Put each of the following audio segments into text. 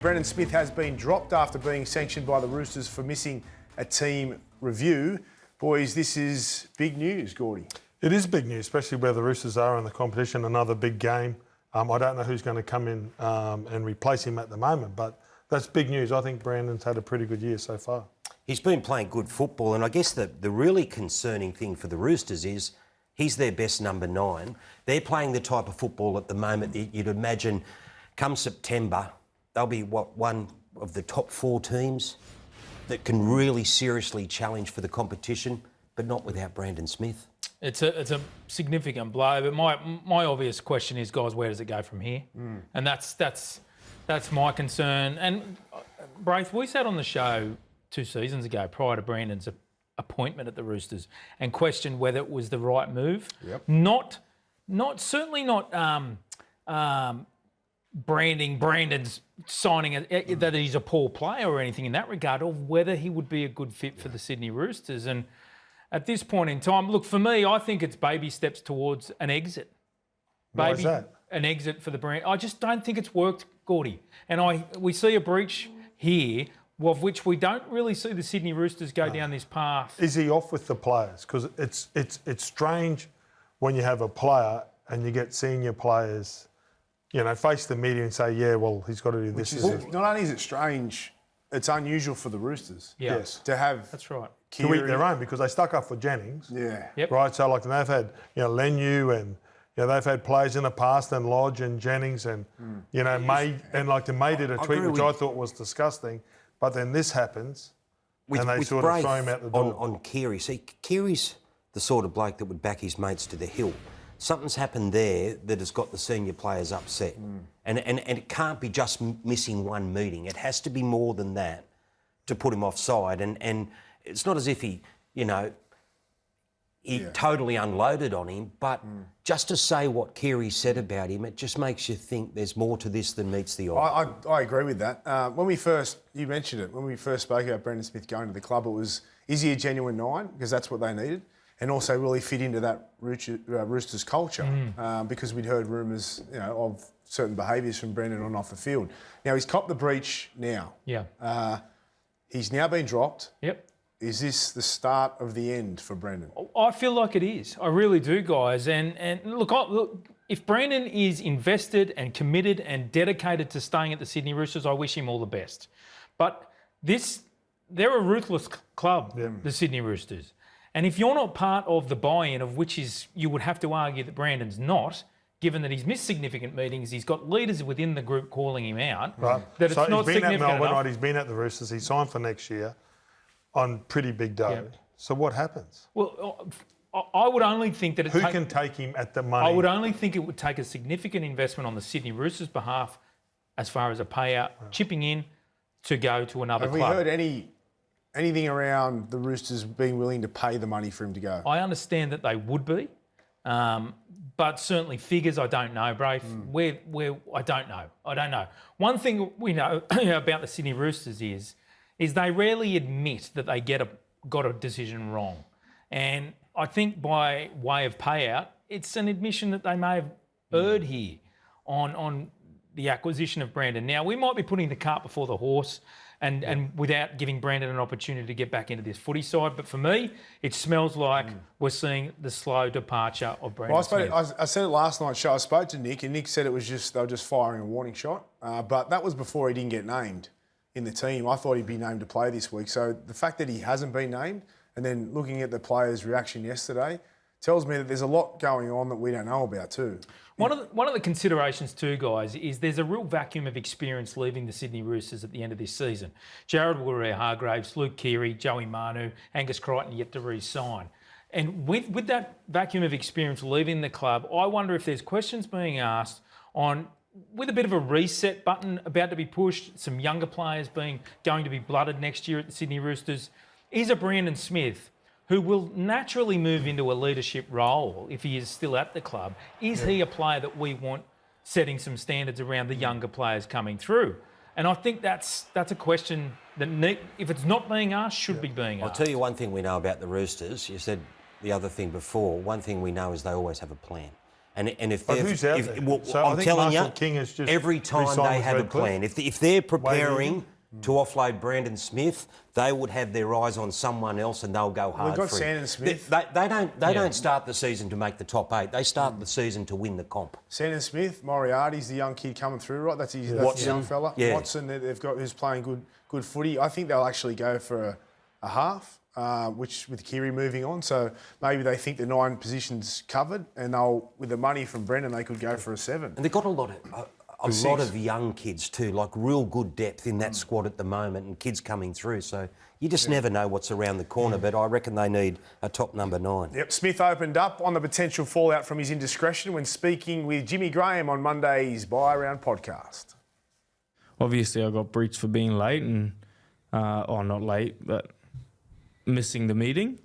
Brandon Smith has been dropped after being sanctioned by the Roosters for missing a team review. Boys, this is big news, Gordy. It is big news, especially where the Roosters are in the competition, another big game. I don't know who's going to come in and replace him at the moment, but that's big news. I think Brandon's had a pretty good year so far. He's been playing good football, and I guess the really concerning thing for the Roosters is he's their best number 9. They're playing the type of football at the moment that you'd imagine come September, they'll be, one of the top 4 teams that can really seriously challenge for the competition, but not without Brandon Smith. It's a significant blow, but my obvious question is, guys, where does it go from here? And that's my concern. And Braith, we sat on the show 2 seasons ago prior to Brandon's appointment at the Roosters and questioned whether it was the right move. Yep. Certainly not branding Brandon's signing that he's a poor player or anything in that regard, or whether he would be a good fit for the Sydney Roosters. And at this point in time, look, for me, I think it's baby steps towards an exit. Why is that? An exit for the brand. I just don't think it's worked, Gordy. And we see a breach here, of which we don't really see the Sydney Roosters go down this path. Is he off with the players? Because it's strange when you have a player and you get senior players, face the media and say, yeah, well, he's got to do this. Not only is it strange, it's unusual for the Roosters. Yeah. Yes. To have... That's right. To eat their own, because they stuck up for Jennings. Yeah. Yep. Right, so like they've had, Lenu and, they've had players in the past and Lodge and Jennings and, May, and like the May did a tweet, which I thought was disgusting, but then this happens and they sort of throw him out the door. On Keary. See, Keary's the sort of bloke that would back his mates to the hill. Something's happened there that has got the senior players upset. And it can't be just missing one meeting. It has to be more than that to put him offside. And it's not as if he totally unloaded on him, but just to say what Keary said about him, it just makes you think there's more to this than meets the eye. I agree with that. You mentioned it, when we first spoke about Brandon Smith going to the club, it was, is he a genuine 9? Because that's what they needed. And also really fit into that Roosters culture, because we'd heard rumours, of certain behaviours from Brandon on and off the field. Now, he's copped the breach now. Yeah. He's now been dropped. Yep. Is this the start of the end for Brandon? I feel like it is. I really do, guys. And look, if Brandon is invested and committed and dedicated to staying at the Sydney Roosters, I wish him all the best. But they're a ruthless club, the Sydney Roosters. And if you're not part of the buy-in, of which is, you would have to argue that Brandon's not, given that he's missed significant meetings, he's got leaders within the group calling him out, right. that So it's not significant enough. he's been at Melbourne, right? He's been at the Roosters, he's signed for next year on pretty big dough. Yep. So what happens? Well, I would only think that Who can take him at the money? I would only think it would take a significant investment on the Sydney Roosters' behalf as far as a payout, chipping in to go to another club. Have we heard anything around the Roosters being willing to pay the money for him to go? I understand that they would be, but certainly figures, I don't know, Braith. Where I don't know. One thing we know about the Sydney Roosters is they rarely admit that they got a decision wrong. And I think by way of payout, it's an admission that they may have erred here on the acquisition of Brandon. Now, we might be putting the cart before the horse and without giving Brandon an opportunity to get back into this footy side. But for me, it smells like we're seeing the slow departure of Brandon Smith. I said it last night's show. I spoke to Nick, and Nick said it was they were just firing a warning shot. But that was before he didn't get named in the team. I thought he'd be named to play this week. So the fact that he hasn't been named, and then looking at the players' reaction yesterday, tells me that there's a lot going on that we don't know about too. One of the considerations too, guys, is there's a real vacuum of experience leaving the Sydney Roosters at the end of this season. Jared Waerea-Hargreaves, Luke Keary, Joey Manu, Angus Crichton yet to re-sign. And with that vacuum of experience leaving the club, I wonder if there's questions being asked on, with a bit of a reset button about to be pushed, some younger players going to be blooded next year at the Sydney Roosters, is a Brandon Smith who will naturally move into a leadership role if he is still at the club. Is he a player that we want setting some standards around the younger players coming through? And I think that's a question that, if it's not being asked, should be being asked. I'll tell you one thing we know about the Roosters. You said the other thing before. One thing we know is they always have a plan. And if But they're, who's out if, there? well, So I'm I think telling Marshall you, King has just every time re-signed they with have a Redcliffe. plan, if they're preparing Wade to offload Brandon Smith, they would have their eyes on someone else and they'll go hard We've got for him. Sandon Smith. They don't start the season to make the top 8. They start the season to win the comp. Sandon Smith, Moriarty's the young kid coming through, right? That's the young fella. Yeah. Watson, they've got who's playing good footy. I think they'll actually go for a half, which with Kiri moving on. So maybe they think the 9 positions covered, and they'll with the money from Brendan they could go for a 7. And they've got a lot of young kids too, like real good depth in that squad at the moment, and kids coming through. So you just never know what's around the corner. But I reckon they need a top number 9. Yep, Smith opened up on the potential fallout from his indiscretion when speaking with Jimmy Graham on Monday's Buy Round podcast. Obviously, I got breached for being late and, or not late, but missing the meeting.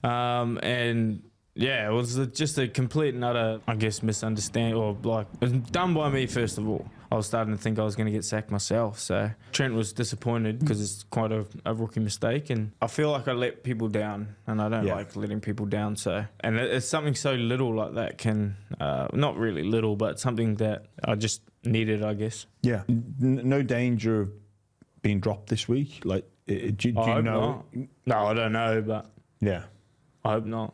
And yeah, it was just a complete and utter, I guess, misunderstanding, or like, it was done by me first of all. I was starting to think I was going to get sacked myself. So Trent was disappointed because it's quite a rookie mistake, and I feel like I let people down, and I don't like letting people down. So, and it's something so little like that can, not really little, but something that I just needed, I guess. Yeah, no danger of being dropped this week. Like, do you hope know? not. No, I don't know, but Yeah. I hope not.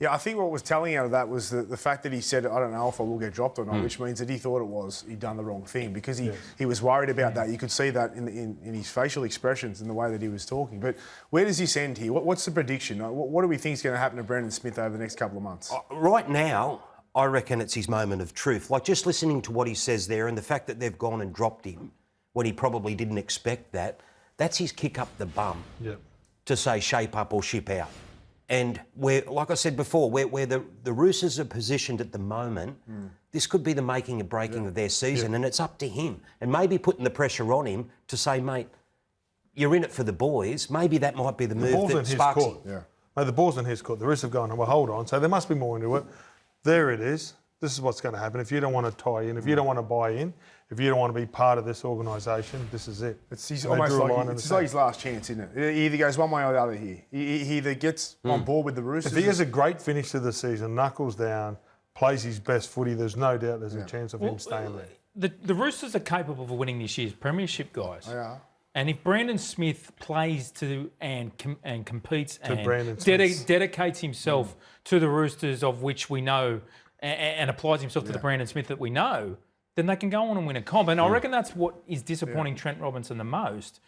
Yeah, I think what was telling out of that was the fact that he said, I don't know if I will get dropped or not, which means that he thought he'd done the wrong thing because he was worried about that. You could see that in his facial expressions and the way that he was talking. But where does this end here? What's the prediction? What do we think is going to happen to Brandon Smith over the next couple of months? Right now, I reckon it's his moment of truth. Like just listening to what he says there and the fact that they've gone and dropped him when he probably didn't expect that, that's his kick up the bum to say shape up or ship out. And where, like I said before, where the Roosters are positioned at the moment, this could be the making or breaking of their season, and it's up to him. And maybe putting the pressure on him to say, mate, you're in it for the boys. Maybe that might be the move that sparks him. Yeah. Mate, the ball's in his court. The Roosters have gone, well, hold on. So there must be more into it. There it is. This is what's going to happen. If you don't want to tie in, if you don't want to buy in, if you don't want to be part of this organisation, this is it. It's almost like his last chance, isn't it? He either goes one way or the other here. He either gets on board with the Roosters. If he has a great finish to the season, knuckles down, plays his best footy, there's no doubt there's a chance of him staying there. The Roosters are capable of winning this year's premiership, guys. They are. And if Brandon Smith plays to and competes and Smith. dedicates himself to the Roosters, of which we know, and applies himself to the Brandon Smith that we know, then they can go on and win a comp. And I reckon that's what is disappointing Trent Robinson the most,